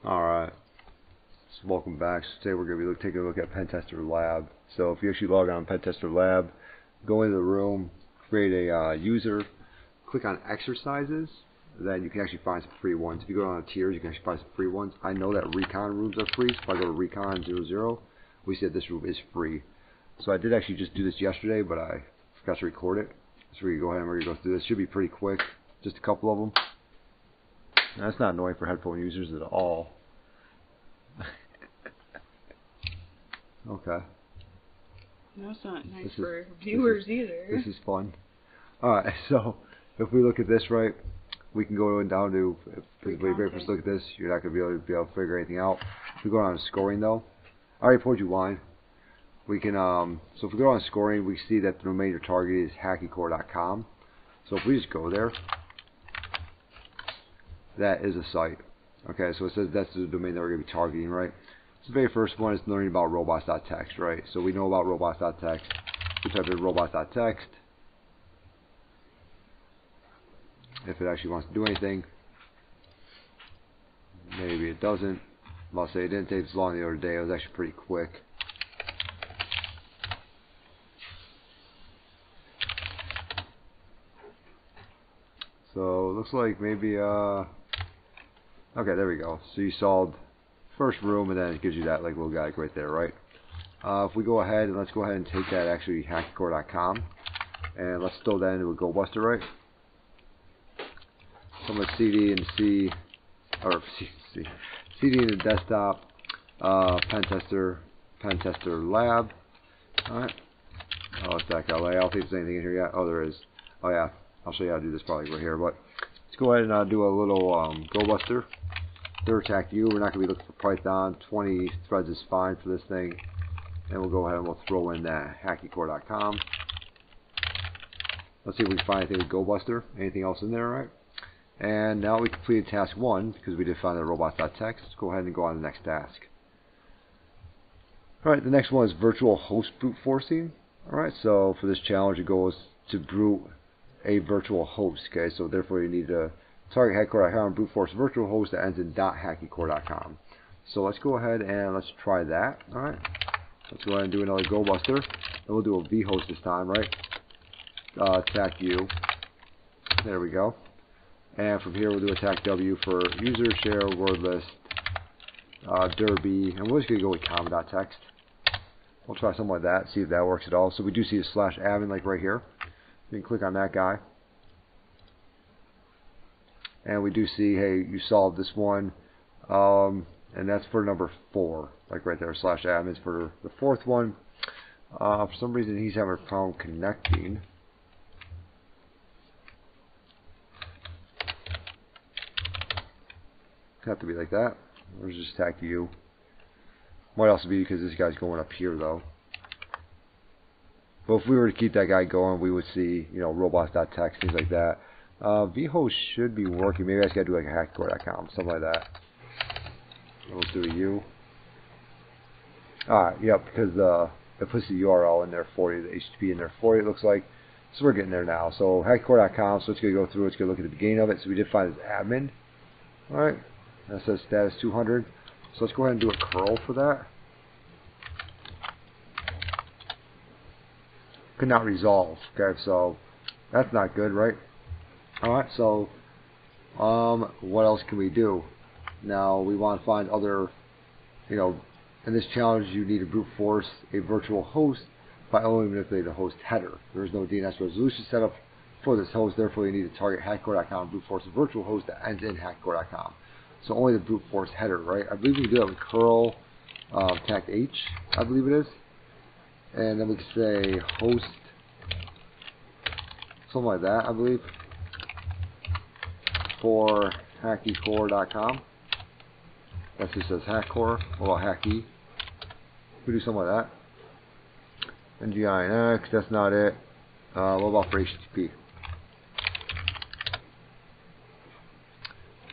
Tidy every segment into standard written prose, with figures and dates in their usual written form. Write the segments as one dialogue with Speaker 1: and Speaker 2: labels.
Speaker 1: Alright, so welcome back. So today we're going to be taking a look at Pentester Lab. So if you actually log on Pentester Lab, go into the room, create a user, click on exercises, then you can actually find some free ones. If you go down to tiers, you can actually find some free ones. I know that Recon rooms are free, so if I go to Recon 00, we see that this room is free. So I did actually just do this yesterday, but I forgot to record it. So we're going to go ahead and we're going to go through this. Should be pretty quick, just a couple of them. Now, that's not annoying for headphone users at all. Okay.
Speaker 2: No, it's not nice for viewers either.
Speaker 1: This is fun. Alright, so if we look at this, right, we can go down to, if we first look at this, you're not going to be able to figure anything out. If we go down to scoring though, I already told you why. We can, so if we go on scoring, we see that the domain you're targeting is hackycore.com. So if we just go there, that is a site. Okay, so it says that's the domain that we're going to be targeting, right? So the very first one is learning about robots.txt, right? So we know about robots.txt. We type in robots.txt. If it actually wants to do anything. Maybe it doesn't. I'll say it didn't take as long the other day. It was actually pretty quick. So it looks like maybe okay, there we go. So you solved first room, and then it gives you that like little guide right there, right? If we go ahead and let's go ahead and take that actually hackycore.com, and let's throw that into a GoBuster, right? So I'm gonna CD and C, or CD in the desktop, Pentester Lab. All right. Oh, it's that guy. I don't think there's anything in here yet. Oh, there is. Oh yeah. I'll show you how to do this probably right here, but let's go ahead and do a little GoBuster. Attack you. We're not going to be looking for Python. 20 threads is fine for this thing. And we'll go ahead and we'll throw in that hackycore.com. Let's see if we can find anything with GoBuster. Anything else in there, right? And now we completed task 1 because we did find the robots.txt. Let's go ahead and go on to the next task. Alright, the next one is virtual host brute forcing. Alright, so for this challenge it goes to brute a virtual host. Okay, so therefore you need to target hackycore.com and brute force virtual host that ends in .hackycore.com. So let's go ahead and let's try that. Alright, let's go ahead and do another GoBuster. And we'll do a vhost this time, right? Attack U. There we go. And from here we'll do attack W for user share word list derby, and we're just going to go with common.txt. We'll try something like that, see if that works at all. So we do see a /admin like right here. You can click on that guy. And we do see, hey, you solved this one. And that's for number 4. Like right there, /admins for the 4th one. For some reason he's having a problem connecting. Have to be like that. Or just attack you. Might also be because this guy's going up here though. But if we were to keep that guy going, we would see, you know, robots.txt, things like that. vhost should be working. Maybe I just gotta do like a hackycore.com, something like that. We'll do a U. Alright, yep, because it puts the URL in there for you, the HTTP in there for you, it looks like. So we're getting there now. So hackycore.com, so it's gonna go through, it's gonna look at the beginning of it. So we did find this admin. Alright. That says status 200. So let's go ahead and do a curl for that. Could not resolve. Okay, so that's not good, right? Alright, so what else can we do? Now we want to find other, you know, in this challenge you need to brute force a virtual host by only manipulating the host header. There is no DNS resolution set up for this host, therefore you need to target hackycore.com and brute force a virtual host that ends in hackycore.com. So only the brute force header, right? I believe we can do that with curl tact H, I believe it is. And then we can say host, something like that, I believe, for hackycore.com. That just says hackcore, or hacky. We do something like that. NGINX, that's not it. What about for HTTP?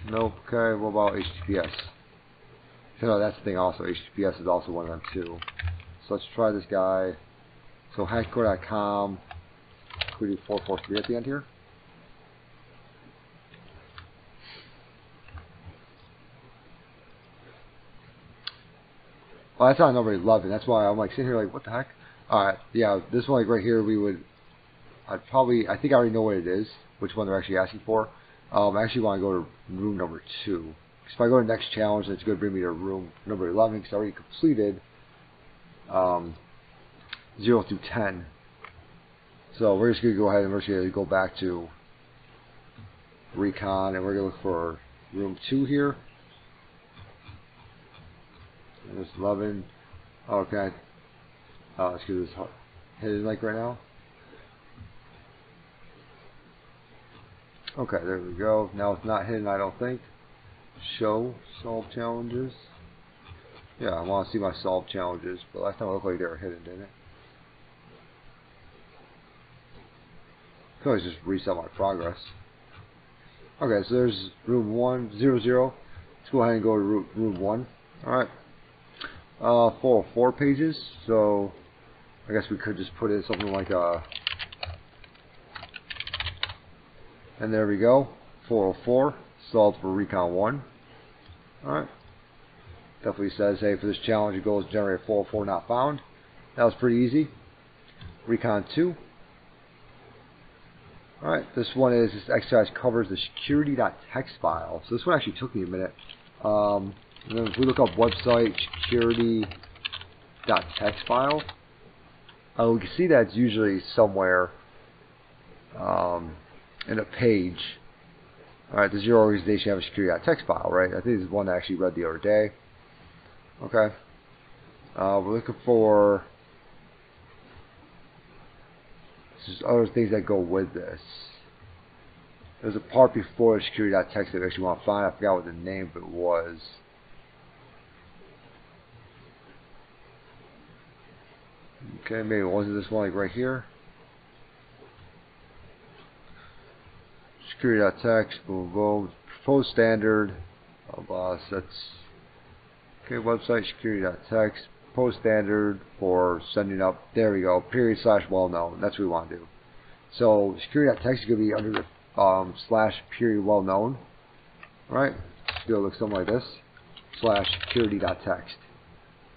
Speaker 1: Nope. Okay, what about HTTPS? No, that's the thing also. HTTPS is also one of them too. So let's try this guy. So hackycore.com. Could we do 443 at the end here? Oh, that's not number 11. That's why I'm like sitting here like, what the heck? Alright, yeah, this one like right here, I think I already know what it is, which one they're actually asking for. I actually want to go to room number 2. Because if I go to next challenge, it's going to bring me to room number 11, because I already completed 0 through 10. So we're just going to go ahead and we're just going to go back to Recon, and we're going to look for room 2 here. And it's 11. Okay. Let's get this hidden like right now. Okay, there we go. Now it's not hidden, I don't think. Show solve challenges. Yeah, I want to see my solve challenges, but last time it looked like they were hidden, didn't it? I can always just reset my progress. Okay, so there's room 100. Let's go ahead and go to room 1. Alright. 404 pages, so I guess we could just put in something like and there we go, 404, solved for Recon 1. Alright. Definitely says, hey, for this challenge, your goal is to generate 404 not found. That was pretty easy. Recon 2. Alright, this exercise covers the security.txt file. So this one actually took me a minute. And then if we look up website security.txt file, we can see that it's usually somewhere in a page. Alright, does your organization have a security.txt file, right? I think this is one I actually read the other day. Okay. We're looking for just other things that go with this. There's a part before the security.txt that we actually want to find. I forgot what the name of it was. Okay, maybe it wasn't this one like right here. Security.txt, boom, boom. Proposed standard of sets. Okay, website security.txt. Proposed standard for sending up. There we go. Period / well known. That's what we want to do. So security.txt is going to be under the / period well known. Right? It's going to look something like this. / security.txt.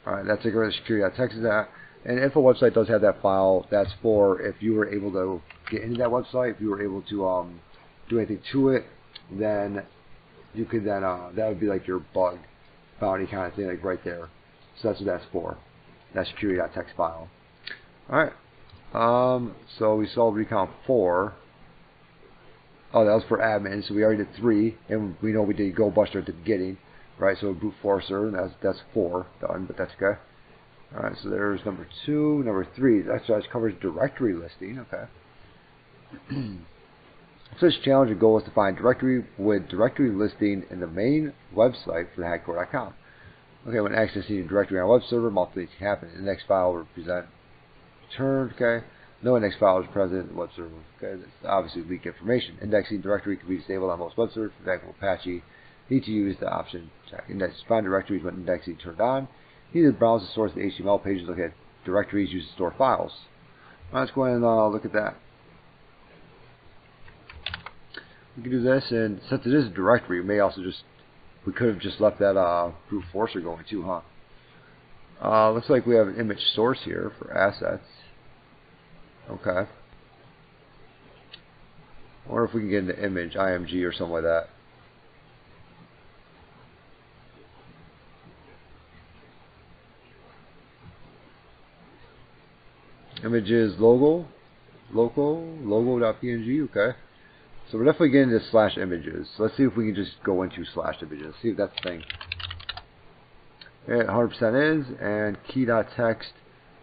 Speaker 1: Alright, that's where the security.txt is at. And if a website does have that file, that's for if you were able to get into that website, if you were able to do anything to it, then you could then that would be like your bug bounty kind of thing, like right there. So that's what that's for. That security.txt file. Alright. So we solved Recon 4. Oh, that was for admin, so we already did 3, and we know we did Go Buster at the beginning, right? So brute forcer, and that's 4 done, but that's okay. Alright, so there's number 2, number 3. That covers directory listing, okay. So this challenge, the goal is to find directory with directory listing in the main website for the hackcore.com. Okay, when accessing a directory on a web server, multiple things can happen. Index file will represent returned, okay. No index file is present in the web server, okay. That's obviously leak information. Indexing directory can be disabled on most web servers. For example, Apache, need to use the option check index. Find directories when indexing turned on. Need to browse the source of the HTML pages, look at directories used to store files. All right, let's go ahead and look at that. We can do this, and since it is a directory, we may also we could have just left that brute forcer going too, huh? Looks like we have an image source here for assets. Okay. I wonder if we can get into image, IMG or something like that. Images logo, logo.png, okay. So we're definitely getting into /images. So let's see if we can just go into /images. See if that's the thing. It 100% is, and key.txt,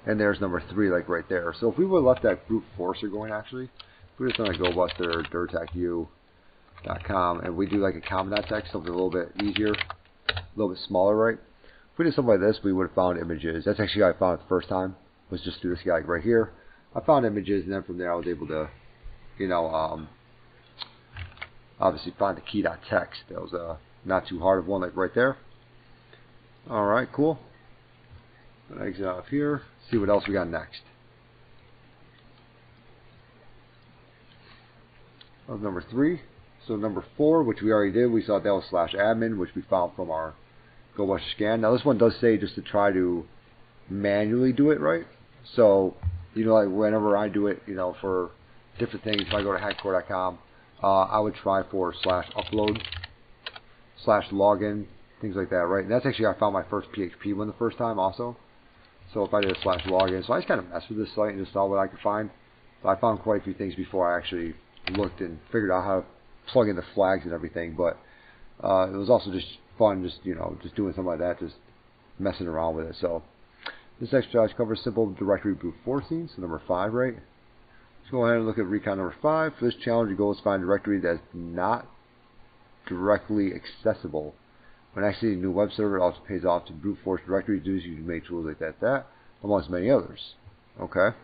Speaker 1: and there's number 3, like right there. So if we would have left that brute forcer going, actually, if we just want to go buster dirtacu.com, and we do like a comma.txt, something a little bit easier, a little bit smaller, right? If we did something like this, we would have found images. That's actually how I found it the first time. Was just through this guy right here. I found images, and then from there I was able to, you know, obviously find the key.txt. That was not too hard of one, like right there. Alright, cool. Exit out of here. See what else we got next. That was number 3. So number 4, which we already did, we saw that was /admin, which we found from our go watch the scan. Now this one does say just to try to manually do it, right? So, you know, like whenever I do it, you know, for different things, if I go to hackcore.com, I would try for /upload, /login, things like that, right? And that's actually, I found my first PHP one the first time also. So if I did a /login, so I just kind of messed with this site and just saw what I could find. So I found quite a few things before I actually looked and figured out how to plug in the flags and everything. But it was also just fun, just, you know, just doing something like that, just messing around with it. So this exercise covers simple directory brute forcing, so number 5, right? Let's go ahead and look at recon number 5. For this challenge, your goal is to find a directory that is not directly accessible. When accessing a new web server, it also pays off to brute force directories using make tools like that, amongst many others. Okay.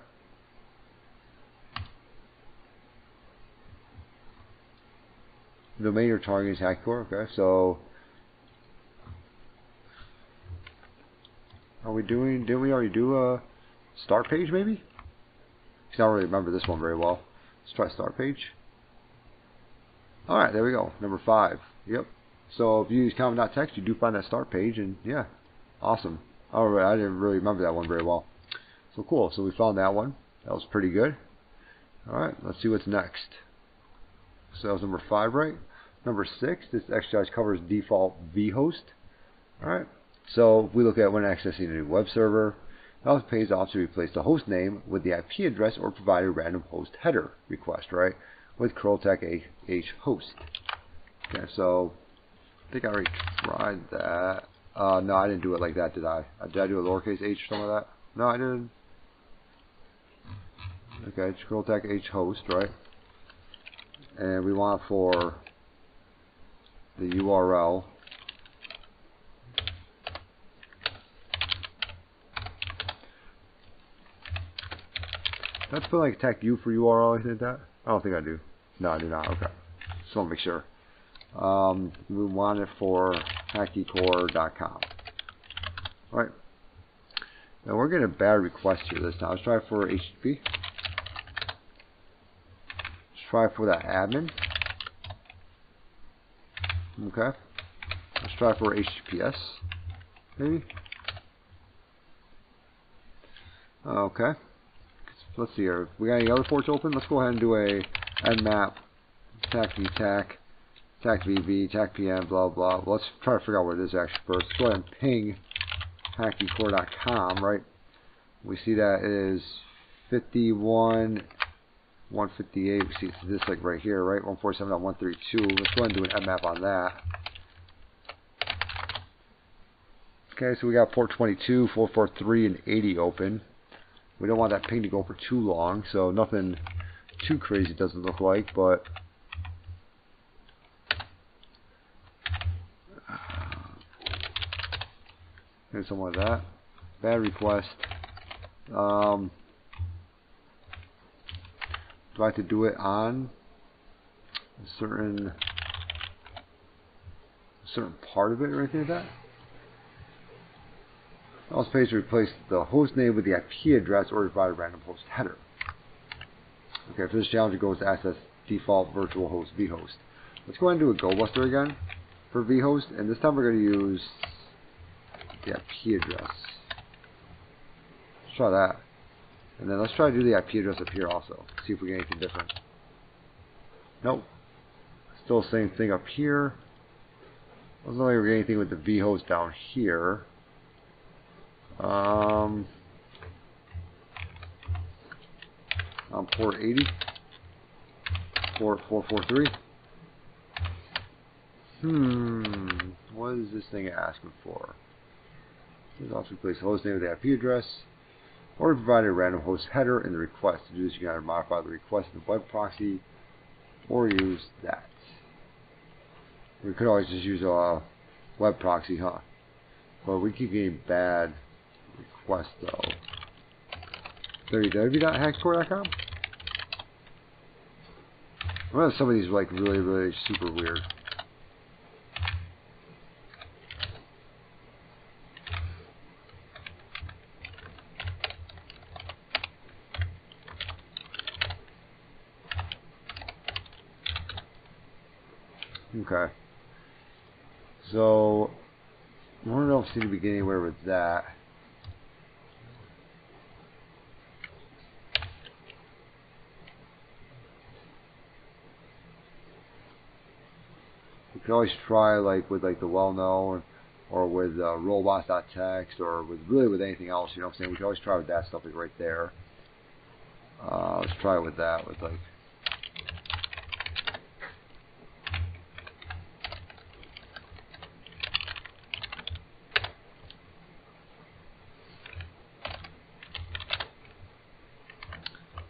Speaker 1: The domain you're targeting is hackcore. Okay, so didn't we already do a start page maybe? I don't really remember this one very well. Let's try start page. Alright, there we go. Number 5. Yep. So if you use comment.txt, you do find that start page, and yeah, awesome. Alright, I didn't really remember that one very well. So cool. So we found that one. That was pretty good. Alright, let's see what's next. So that was number 5, right? Number 6, this exercise covers default vhost. Alright, so if we look at when accessing a new web server, it also pays off to replace the host name with the IP address or provide a random host header request, right? With curl-tech h host. Okay, so I think I already tried that. No, I didn't do it like that, did I? Did I do a lowercase h or something like that? No, I didn't. Okay, it's curl-tech h host, right? And we want for the URL Let's put like tech u for URL or anything like that. I don't think I do. No, I do not. Okay. Just want to make sure. We want it for hackcore.com. Alright. Now we're getting a bad request here this time. Let's try for HTTP. Let's try for that admin. Okay. Let's try for HTTPS. Maybe. Okay. Let's see here. We got any other ports open? Let's go ahead and do a nmap, tac-vtac, tac-vb, tac-pm, blah blah. Let's try to figure out where it is actually first. Let's go ahead and ping hackcore.com, right? We see that it is 51, 158. We see it's this like right here, right? 147.132. Let's go ahead and do an nmap on that. Okay, so we got port 22, 443, and 80 open. We don't want that ping to go for too long, so nothing too crazy doesn't look like, but here's something like that. Bad request. Do I have to do it on a certain part of it or anything like that? Also pays to replace the host name with the IP address or provide a random host header. Okay, for this challenge it goes to access default virtual host vhost. Let's go ahead and do a GoBuster again for vhost, and this time we're going to use the IP address. Let's try that. And then let's try to do the IP address up here also. See if we get anything different. Nope. Still the same thing up here. Doesn't look like we're getting anything with the vhost down here. On port 80, port 443. What is this thing asking for? Please also replace the host name with the IP address, or provide a random host header in the request. To do this, you can either modify the request in the web proxy, or use that. We could always just use a web proxy, huh? But we keep getting bad request though. www.hackcore.com. Well, some of these are like really super weird. Okay. So I don't seem to be getting anywhere with that. You can always try like with like the well-known, or with robots.txt, or with anything else. You know what I'm saying? We can always try with that stuff like right there. Let's try with that with like.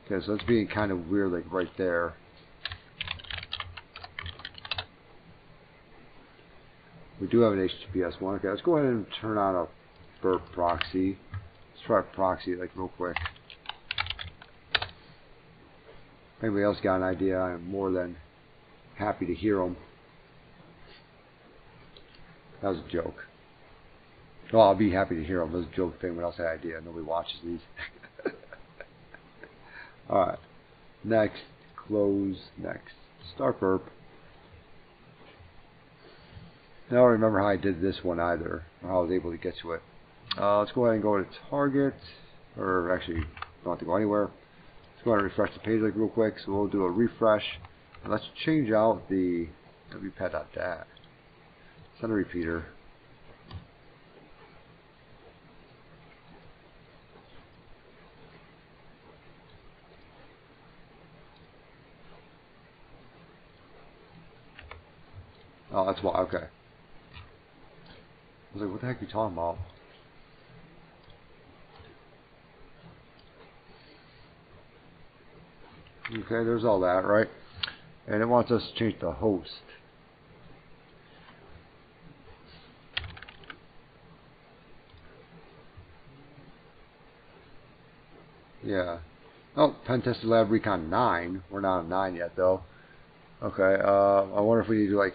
Speaker 1: Okay, so it's being kind of weird, like right there. We do have an HTTPS one. Okay, let's go ahead and turn on a burp proxy. Let's try a proxy like real quick. If anybody else got an idea, I'm more than happy to hear them. That was a joke. Well, I'll be happy to hear them. That was a joke thing. When else had an idea? Nobody watches these. Alright. Next. Close. Next. Start burp. I don't remember how I did this one either, or how I was able to get to it. Let's go ahead and go to target, or actually, don't have to go anywhere. Let's go ahead and refresh the page like real quick. So we'll do a refresh, and let's change out the wpad.dat. Send a repeater. Oh, that's why. Okay. I was like, what the heck are you talking about? Okay, there's all that, right? And it wants us to change the host. Yeah. Oh, Pentester Lab Recon 9. We're not on 9 yet, though. Okay, I wonder if we need to, like...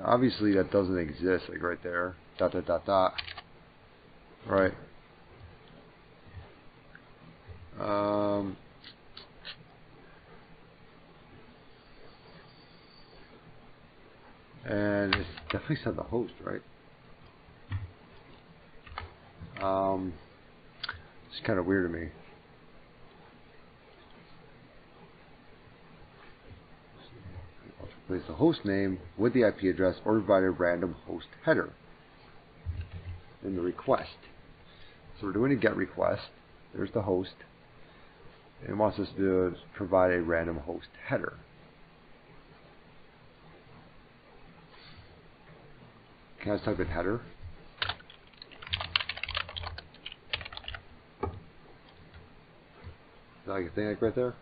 Speaker 1: Obviously, that doesn't exist, like right there. ... Right. And it's definitely said the host, right? It's kind of weird to me. Replace the host name with the IP address or provide a random host header in the request. So we're doing a GET request. There's the host. And it wants us to provide a random host header. Can I just type in header? Is that like a thing like right there?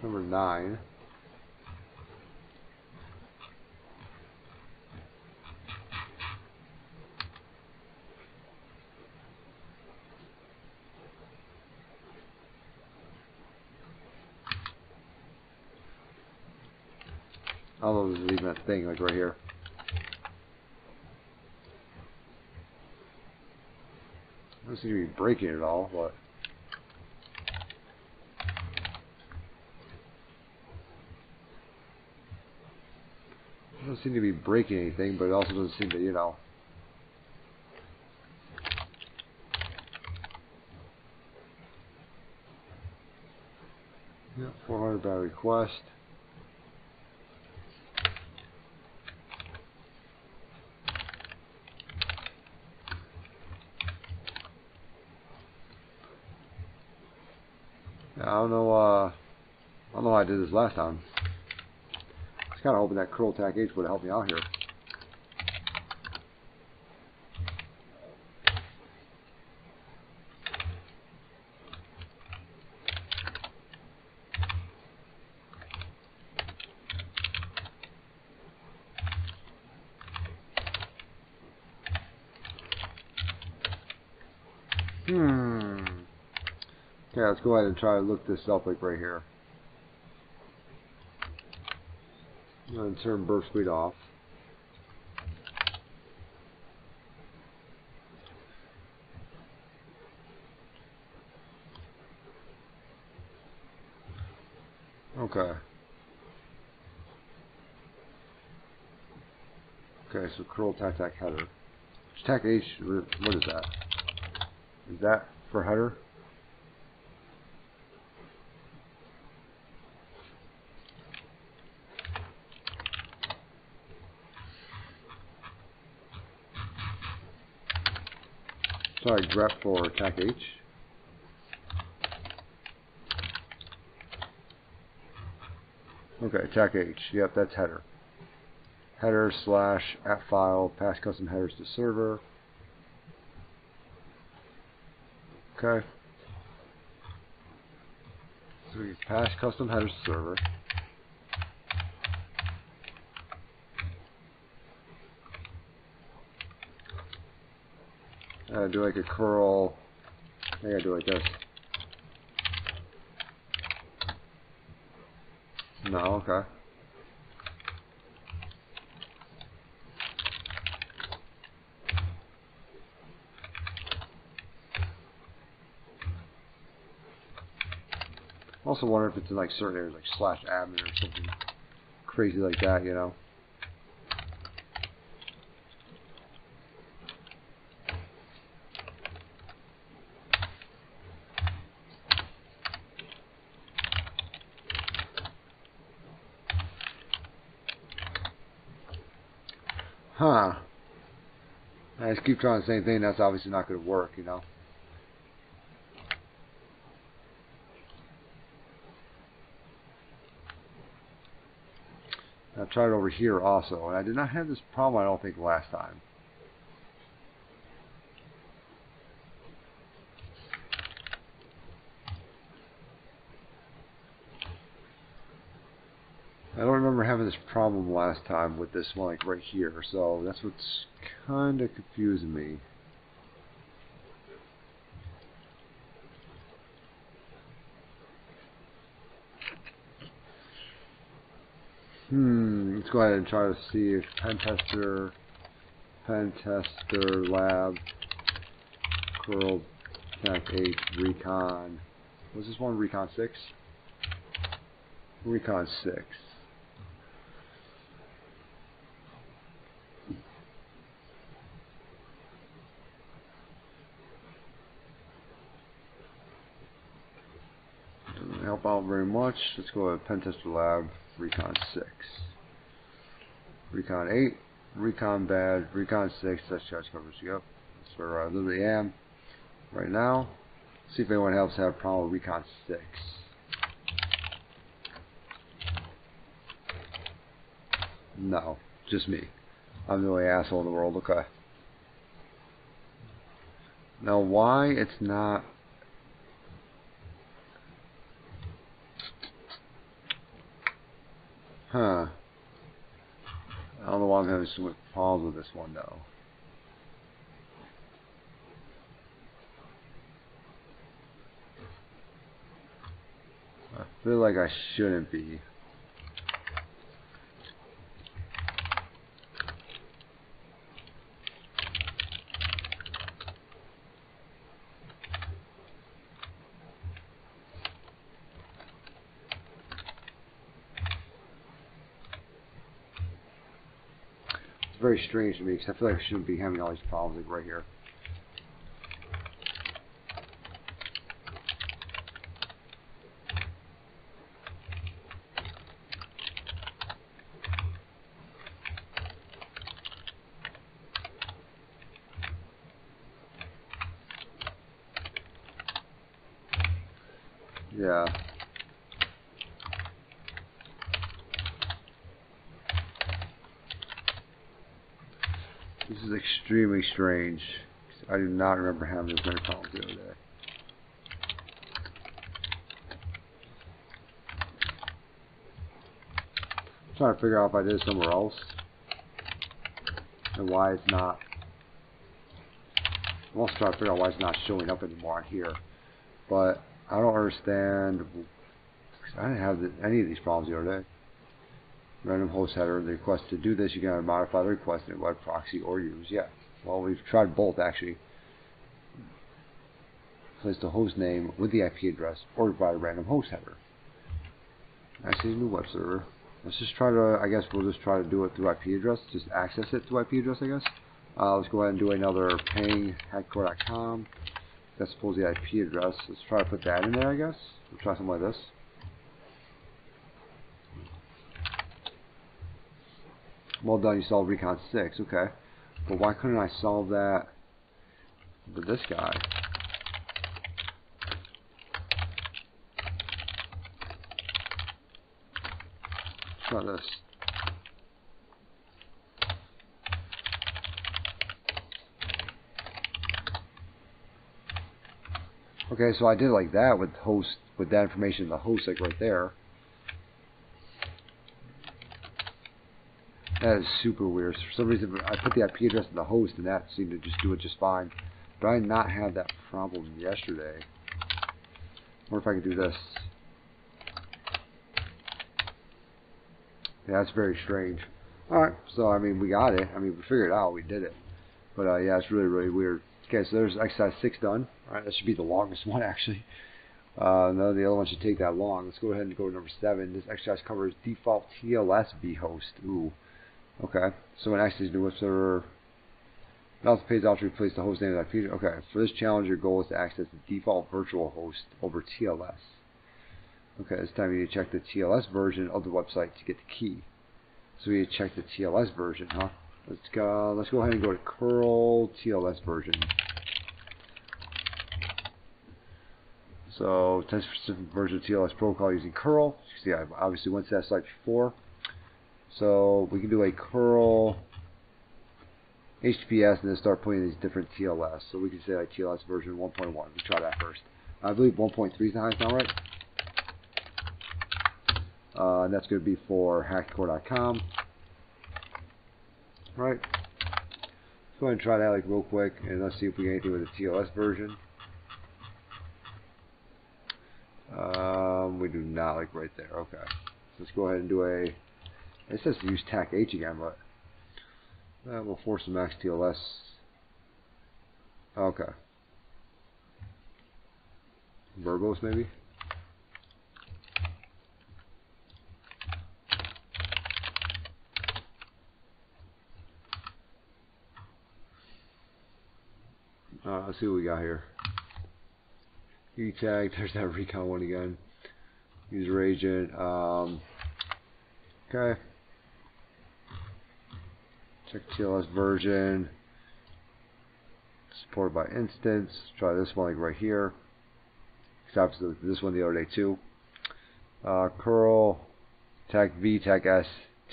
Speaker 1: Number 9. I don't know if there's even a thing like right here. I don't seem to be breaking it all, but it doesn't seem to be breaking anything, but it also doesn't seem to, you know. Yeah, 400 by request. I don't know how I did this last time. I was kind of hoping that curl attack H would help me out here. Okay, let's go ahead and try to look this up like right here. I'm going to turn burp speed off. Okay. Okay, so curl tac header. Tac H, what is that? Is that for header? Sorry, grep for tac H. Okay, tac H. Yep, that's header. Header slash app file, pass custom headers to server. Okay. So we pass custom headers to server. Do like a curl. I gotta do like this. No, okay. I also wonder if it's in like certain areas, like /admin or something crazy like that, you know. Huh. I just keep trying the same thing. That's obviously not going to work, you know. I tried over here also, and I did not have this problem, I don't think, last time. I don't remember having this problem last time with this one, like right here, so that's what's kind of confusing me. Let's go ahead and try to see if Pentester lab, curl tac H, Recon. Was this one Recon 6? Recon 6. Doesn't help out very much. Let's go with Pentester lab, Recon 6. Recon 8, Recon bad, Recon 6, that's charge coverage. Yep, that's where I literally am right now. See if anyone else have a problem with Recon 6. No, just me. I'm the only asshole in the world. Okay. Now, why it's not. Huh. I don't know why I'm having so much problems with this one, though. I feel like I shouldn't be. It's very strange to me because I feel like I shouldn't be having all these problems like right here. Yeah. This is extremely strange. I do not remember having this many problems the other day. I'm trying to figure out if I did it somewhere else and why it's not. I'm also trying to figure out why it's not showing up anymore on here. But I don't understand. I didn't have any of these problems the other day. Random host header, the request to do this, you can modify the request in web proxy or use. Yeah. Well, we've tried both actually. Place the host name with the IP address or provide a random host header. Actually, new web server. Let's just try to, I guess we'll just try to do it through IP address. Just access it through IP address, I guess. Let's go ahead and do another ping hardcore.com. That's supposed to be IP address. Let's try to put that in there, I guess. We'll try something like this. Well done, you solved Recon 6, okay. But why couldn't I solve that with this guy? Try this. Okay, so I did like that with host, with that information in the host, like right there. That is super weird. For some reason, I put the IP address in the host, and that seemed to just do it just fine. But I did not have that problem yesterday. What if I could do this? Yeah, that's very strange. Alright, so I mean, we got it. I mean, we figured it out. We did it. But yeah, it's really, really weird. Okay, so there's exercise 6 done. Alright, that should be the longest one, actually. No, the other one should take that long. Let's go ahead and go to number 7. This exercise covers default TLS vhost. Ooh. Okay, so when accessing the web server, mouse the page to replace the host name of that page. Okay, for this challenge, your goal is to access the default virtual host over TLS. Okay, this time you need to check the TLS version of the website to get the key. So we need to check the TLS version, huh? Let's go ahead and go to curl TLS version. So, test for specific version of TLS protocol using curl. See, I obviously went to that site before. So we can do a curl HTTPS and then start putting these different TLS. So we can say like TLS version 1.1. Let's try that first. I believe 1.3 is the highest now, right? And that's going to be for hardcore.com. Right. Let's go ahead and try that like real quick, and let's see if we get anything with the TLS version. We do not, like right there. Okay. So let's go ahead and do a. It says to use TAC H again, but we'll force the max TLS. Okay. Verbose maybe. Let's see what we got here. E-tag, there's that Recon one again. User agent. Okay. Check TLS version. Supported by instance. Try this one like right here. Obviously this one the other day too. Curl tag V tag S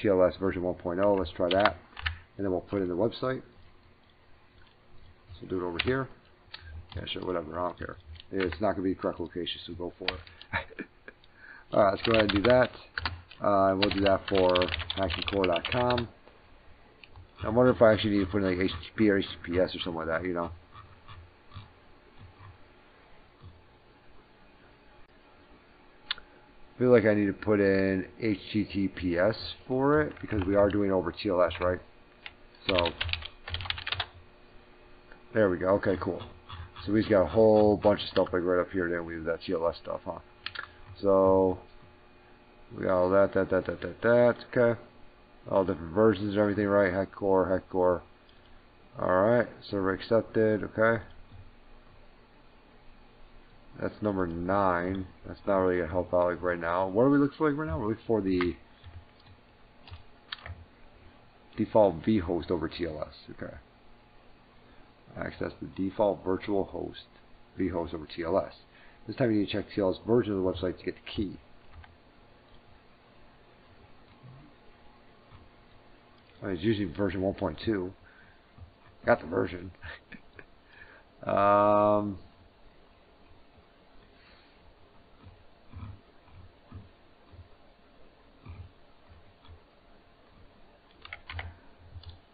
Speaker 1: TLS version 1.0. Let's try that, and then we'll put it in the website. So do it over here. Yeah, sure, whatever. I don't care. It's not going to be the correct location, so go for it. Alright, let's go ahead and do that. And we'll do that for hackingcore.com. I wonder if I actually need to put in like HTTP or HTTPS or something like that, you know. I feel like I need to put in HTTPS for it because we are doing over TLS, right? So there we go. Okay, cool. So we've got a whole bunch of stuff like right up here. Then we have that TLS stuff, huh? So we got all that. Okay. All different versions and everything, right? Hardcore. Alright, server accepted, okay. That's number 9. That's not really going to help out like right now. What are we looking for like right now? We're looking for the default vhost over TLS, okay. Access the default virtual host vhost over TLS. This time you need to check TLS version of the website to get the key. It's usually version 1.2. Got the version.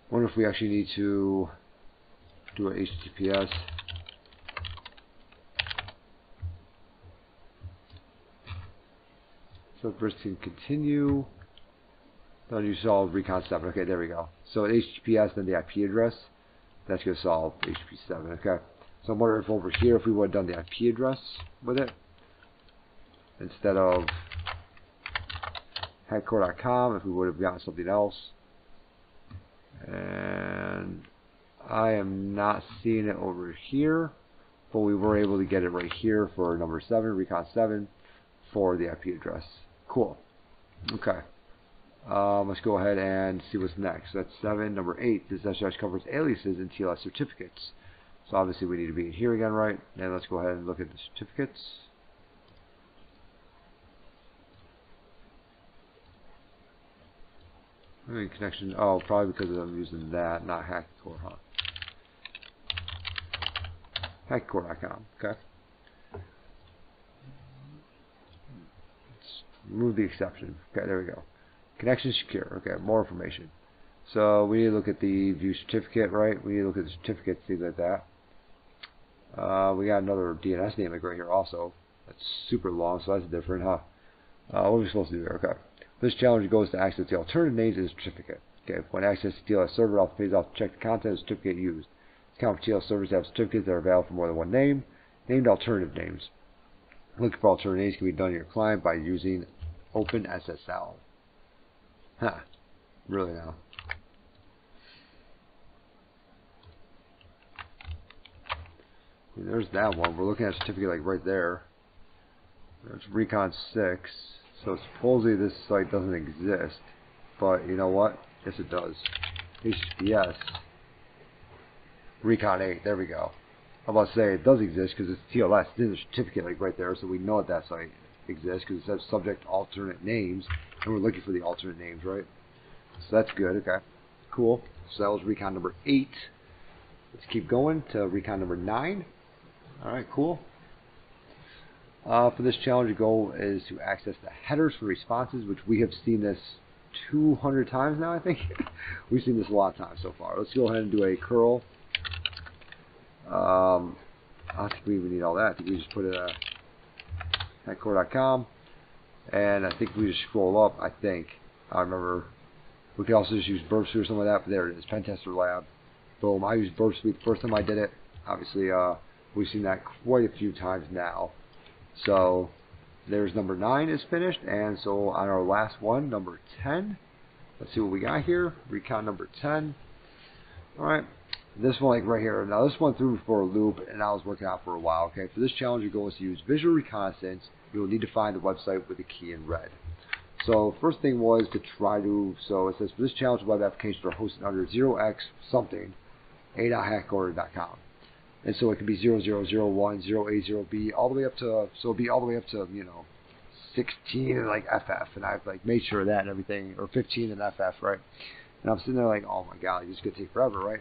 Speaker 1: Wonder if we actually need to do an HTTPS. So first can continue. Then you solve Recon 7. Okay, there we go. So HTTPS, then the IP address. That's going to solve HTTP 7. Okay. So I'm wondering if over here, if we would have done the IP address with it, instead of hackcore.com if we would have gotten something else. And I am not seeing it over here, but we were able to get it right here for number 7, Recon 7, for the IP address. Cool. Okay. Let's go ahead and see what's next. That's 7. Number 8, this SRS covers aliases and TLS certificates. So obviously we need to be in here again, right? And let's go ahead and look at the certificates. Connection. Oh, probably because I'm using that, not hackcore, huh? Hackcore.com. Okay. Let's remove the exception. Okay, there we go. Connection secure. Okay, more information. So we need to look at the view certificate, right? We need to look at the certificate, things like that. We got another DNS name like right here also. That's super long, so that's different, huh? What are we supposed to do there? Okay. This challenge goes to access the alternative names of the certificate. Okay. When access the TLS server, I'll phase off to check the content of the certificate used. It's common for TLS servers to have certificates that are valid for more than one name. Named alternative names. Looking for alternative names can be done in your client by using OpenSSL. Huh. Really now. There's that one. We're looking at a certificate like right there. There's Recon 6. So supposedly this site doesn't exist. But you know what? Yes it does. HTTPS. Recon 8. There we go. I'm about to say it does exist because it's TLS. There's a certificate like right there, so we know that site exists because it says subject alternate names, and we're looking for the alternate names, right? So that's good. Okay. Cool. So that was Recon number 8. Let's keep going to Recon number 9. Alright, cool. For this challenge, the goal is to access the headers for responses, which we have seen this 200 times now, I think. We've seen this a lot of times so far. Let's go ahead and do a curl. I don't think we even need all that. I think we just put it at hackcore.com. And I think we just scroll up, I think. I remember. We could also just use Burp Suite or something like that, but there it is, Pentester Lab. Boom, I used Burp Suite the first time I did it. Obviously, we've seen that quite a few times now. So, there's number 9 is finished, and so on our last one, number 10, let's see what we got here. Recon number 10. Alright, this one like right here. Now this one threw me for a loop, and I was working out for a while. Okay, for this challenge, your goal is to use visual reconnaissance. You will need to find the website with the key in red. So first thing was to try to, so it says for this challenge web applications are hosted under 0x something a.hackcore.com. And so it can be 0001, 080B, all the way up to, so it'll be all the way up to, you know, 16 and like FF, and I've like made sure of that and everything, or 15 and FF, right? And I'm sitting there like, oh my god, this is going to take forever, right?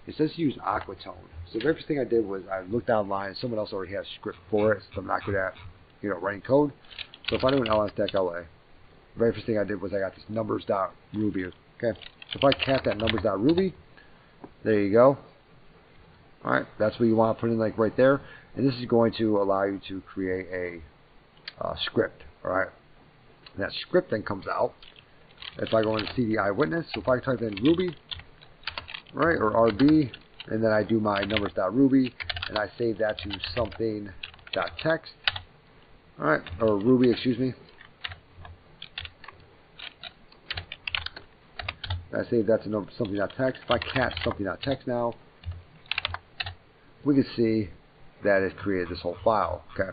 Speaker 1: It says to use Aquatone. So the very first thing I did was I looked online, and someone else already has a script for it, so I'm not good at, you know, writing code. So if I do an ls-la, the very first thing I did was I got this numbers.ruby. Okay, so if I cat that numbers.ruby, there you go. Alright, that's what you want to put in like right there. And this is going to allow you to create a script. Alright, that script then comes out. If I go into CD eyewitness, so if I type in Ruby, right, or RB, and then I do my numbers.ruby, and I save that to something.text. Alright, or Ruby, excuse me. I save that to something.text. If I cat something.text now, we can see that it created this whole file. Okay.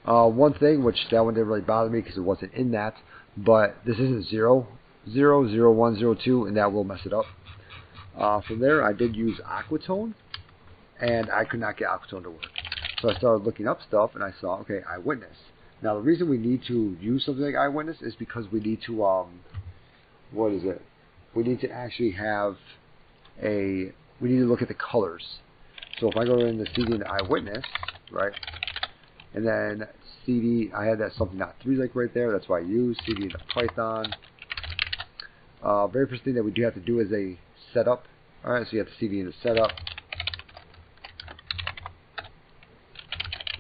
Speaker 1: One thing, which that one didn't really bother me because it wasn't in that, but this isn't 0, 0, 0, 1, 0, 2, and that will mess it up. From there, I did use Aquatone, and I could not get Aquatone to work. So I started looking up stuff, and I saw, okay, eyewitness. Now, the reason we need to use something like eyewitness is because we need to, what is it? We need to actually have a, we need to look at the colors. So if I go in the CD and eyewitness, right, and then CD, I had that something.3 like right there, that's why I use CD into Python. Very first thing that we do have to do is a setup. Alright, so you have to CD into setup.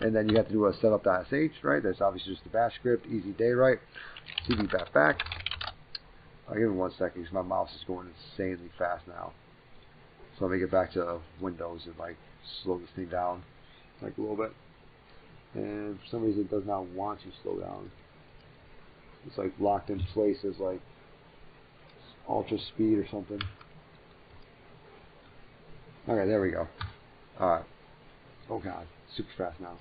Speaker 1: And then you have to do a setup.sh, right? That's obviously just the bash script, easy day, right? CD back. I'll give it 1 second because my mouse is going insanely fast now. So let me get back to Windows and like slow this thing down like a little bit. And for some reason it does not want to slow down. It's like locked in place as like ultra speed or something. Okay, there we go. Alright. Oh god, super fast now.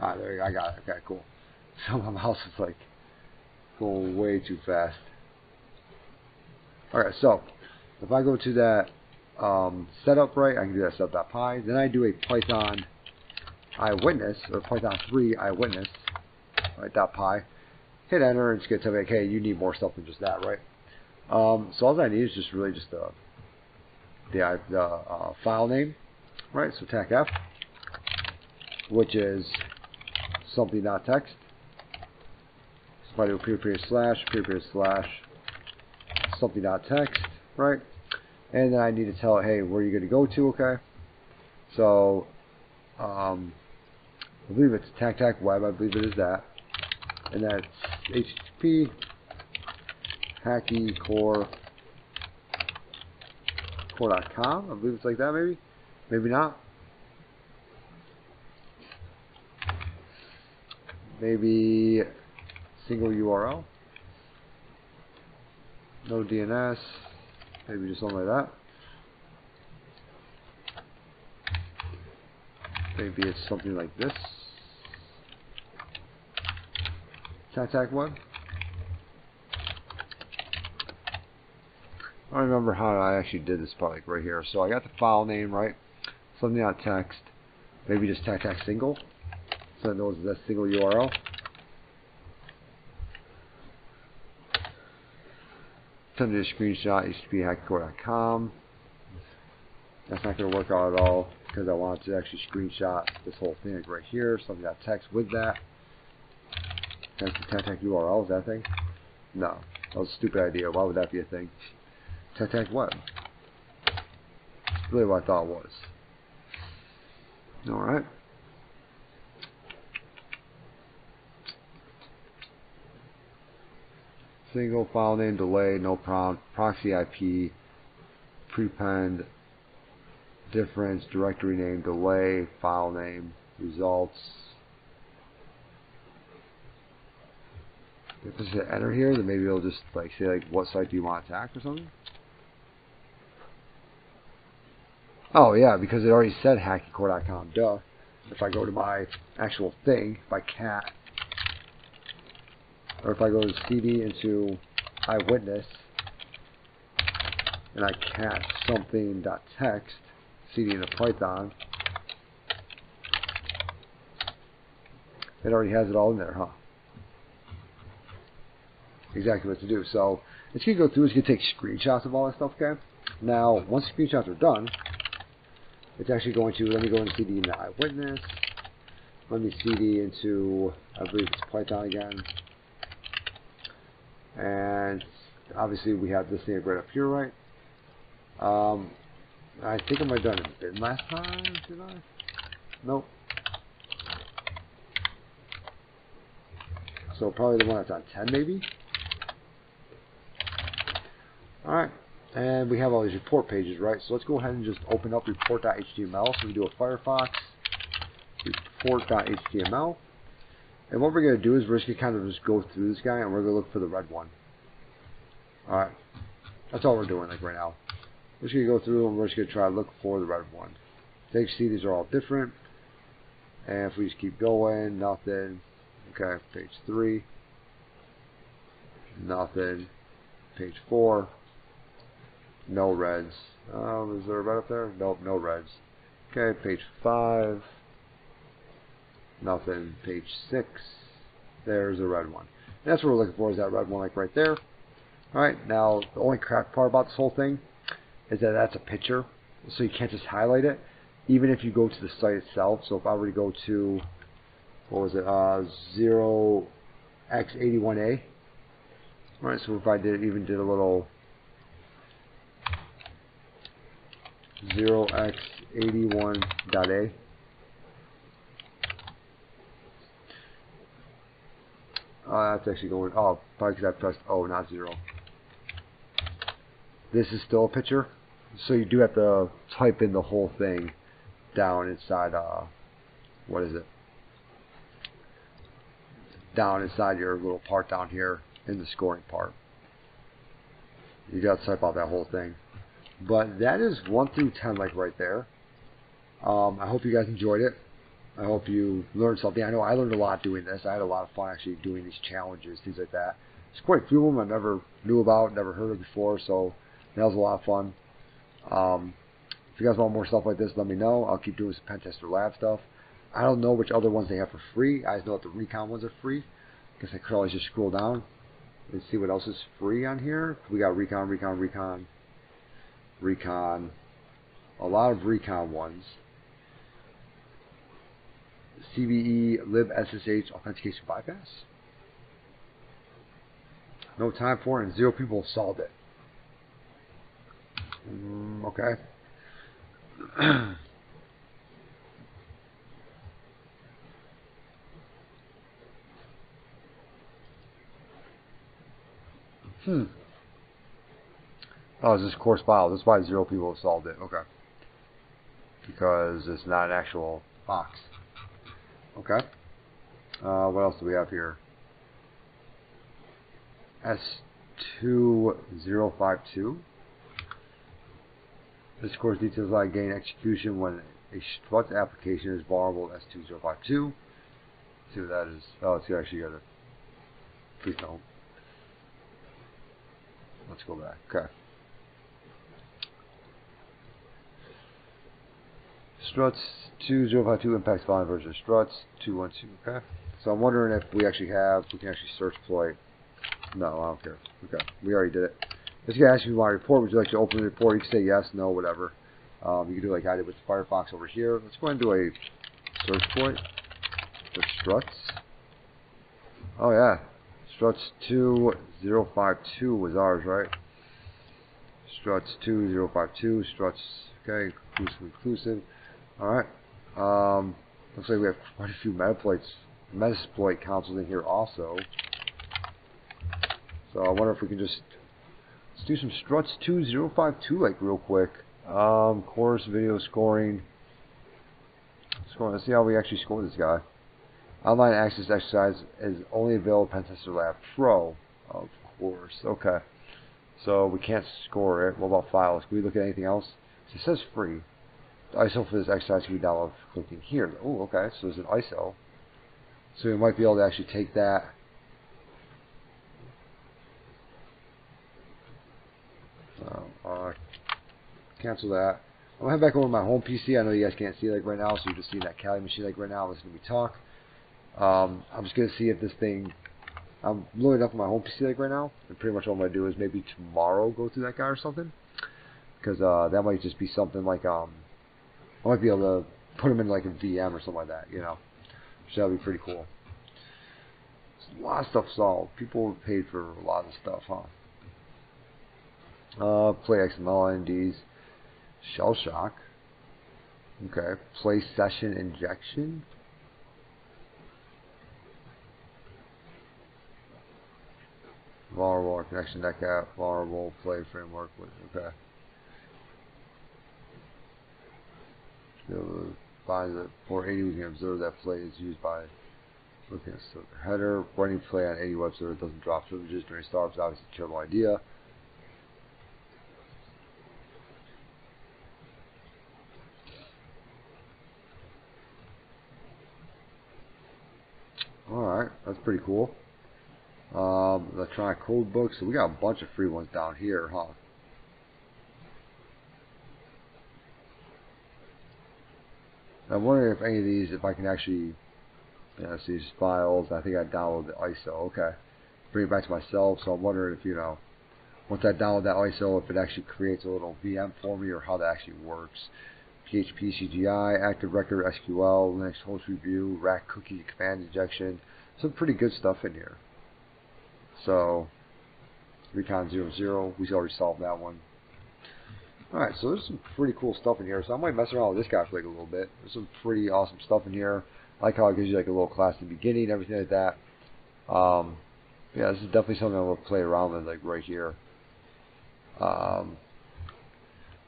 Speaker 1: Alright, there we go, I got it. Okay, cool. So my mouse is like going way too fast. Alright, so if I go to that setup, right, I can do that setup.py. Then I do a Python eyewitness, or Python 3 eyewitness, right, .py. Hit enter, and it's going to tell me, like, hey, you need more stuff than just that, right? So all I need is just really just the file name, right? So TACF, which is something.txt. So if I do period slash something.txt, right? And then I need to tell it, hey, where are you going to go to, okay? So I believe it's TAC web, I believe it is that. And that's HTTP core.com. I believe it's like that, maybe. Maybe not. Maybe single URL. No DNS. Maybe just something like that. Maybe it's something like this. TAC web. I don't remember how I actually did this part, like right here. So I got the file name, right? Something.txt. Maybe just TAC single. So it knows that single URL. Send it a screenshot, http://hackcore.com. That's not going to work out at all because I want to actually screenshot this whole thing like right here. Something.txt with that. That's the TAC URL, is that a thing? No. That was a stupid idea. Why would that be a thing? TAC web. That's really what I thought it was. Alright. Single file name, delay, no prompt, proxy IP, prepend, difference, directory name, delay, file name, results. If I hit enter here, then maybe it'll just like say like what site do you want to attack or something. Oh yeah, because it already said hackingcore.com. Duh. If I go to my actual thing, if I cat, or if I go to CD into eyewitness, and I cat something.txt, CD into Python, it already has it all in there, huh? Exactly what to do. So it's going to go through, it's going to take screenshots of all that stuff, okay? Now, once the screenshots are done, it's actually going to, let me go into CD into eyewitness, let me CD into, I believe it's Python again, and obviously we have this thing right up here, right? I think I might have done it bin last time, did I? Nope. So probably the one that's on 10 maybe? Alright, and we have all these report pages, right? So let's go ahead and just open up report.html. So we do a Firefox report.html. And what we're going to do is we're just going to kind of just go through this guy and we're going to look for the red one. Alright, that's all we're doing like right now. We're just going to go through and we're just going to try to look for the red one. So you can see these are all different. And if we just keep going, nothing. Okay, page 3. Nothing. Page 4. No reds. Is there a red up there? Nope, no reds. Okay, page 5. Nothing. Page 6. There's a red one. And that's what we're looking for, is that red one like right there. Alright, now the only crap part about this whole thing is that that's a picture. So you can't just highlight it. Even if you go to the site itself. So if I were to go to, what was it, 0x81a. Alright, so if I even did a little 0x81.a. That's actually going, oh, probably because I pressed O, not 0. This is still a picture, so you do have to type in the whole thing down inside, what is it? down inside your little part down here in the scoring part. You got to type out that whole thing. But that is 1 through 10, like right there. I hope you guys enjoyed it. I hope you learned something. I know I learned a lot doing this. I had a lot of fun actually doing these challenges, things like that. There's quite a few of them I never knew about, never heard of before, so that was a lot of fun. If you guys want more stuff like this, let me know. I'll keep doing some Pentester Lab stuff. I don't know which other ones they have for free. I just know that the Recon ones are free. I guess I could always just scroll down and see what else is free on here. We got Recon, Recon, Recon, Recon. A lot of Recon ones. CVE libSSH authentication bypass. No time for it, and 0 people have solved it. Okay. Oh, it's this course file. That's why 0 people have solved it. Okay. Because it's not an actual box. Okay. What else do we have here? S2052. This course details how to gain execution when a struts application is vulnerable to S2052. Let's see what that is. Oh, it's actually got a please don't. Let's go back. Okay. Struts 2052 impacts volume version of struts 212. Okay. So I'm wondering if we can actually search exploit. No, I don't care. Okay. We already did it. This guy asks you want to report. Would you like to open the report? You can say yes, no, whatever. You can do like I did with Firefox over here. Let's go ahead and do a search exploit for struts. Oh yeah. Struts 2052 was ours, right? Struts 2052, struts, okay, inclusive. Alright. Looks like we have quite a few Metasploit consoles in here also. So I wonder if we can just let's do some struts 2052 like real quick. Course video scoring. Let's see how we actually score this guy. Online access exercise is only available Pentester Lab Pro, of course. Okay. So we can't score it. What about files? Can we look at anything else? It says free. The ISO for this exercise can be downloaded clicking here. Oh, okay. So there's an ISO. So we might be able to actually take that. Cancel that. I'm gonna head back over to my home PC. I know you guys can't see like right now, so you're just seeing that Kali machine like right now, listening to me talk. I'm just gonna see if this thing. I'm loading up on my home PC like right now, and pretty much all I'm gonna do is maybe tomorrow go through that guy or something, because that might just be something like I might be able to put him in like a VM or something like that, you know. So that'd be pretty cool. There's a lot of stuff solved. People paid for a lot of stuff, huh? Play XML INDs, shell shock. Okay, play session injection. Vulnerable connection deck app, vulnerable play framework. Okay. Find the 480, we can observe that play is used by looking at the header. Running play on any web server doesn't drop privileges during startup is obviously a terrible idea. Alright, that's pretty cool. Electronic code books. So we got a bunch of free ones down here, huh? I'm wondering if any of these, if I can actually, see these files. I think I downloaded the ISO. Okay, bring it back to myself. So I'm wondering if once I download that ISO, if it actually creates a little VM for me, or how that actually works. PHP CGI, Active Record SQL, Linux host review, rack cookie command injection. Some pretty good stuff in here. So, Recon 00, we already solved that one. Alright, so there's some pretty cool stuff in here. So I might mess around with this guy for like a little bit. There's some pretty awesome stuff in here. I like how it gives you like a little class in the beginning, everything like that. Yeah, this is definitely something I'm going to play around with like right here. Yeah.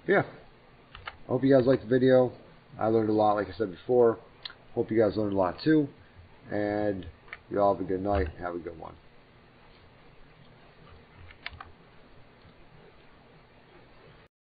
Speaker 1: I hope you guys liked the video. I learned a lot, like I said before. Hope you guys learned a lot too. And You all have a good night. Have a good one.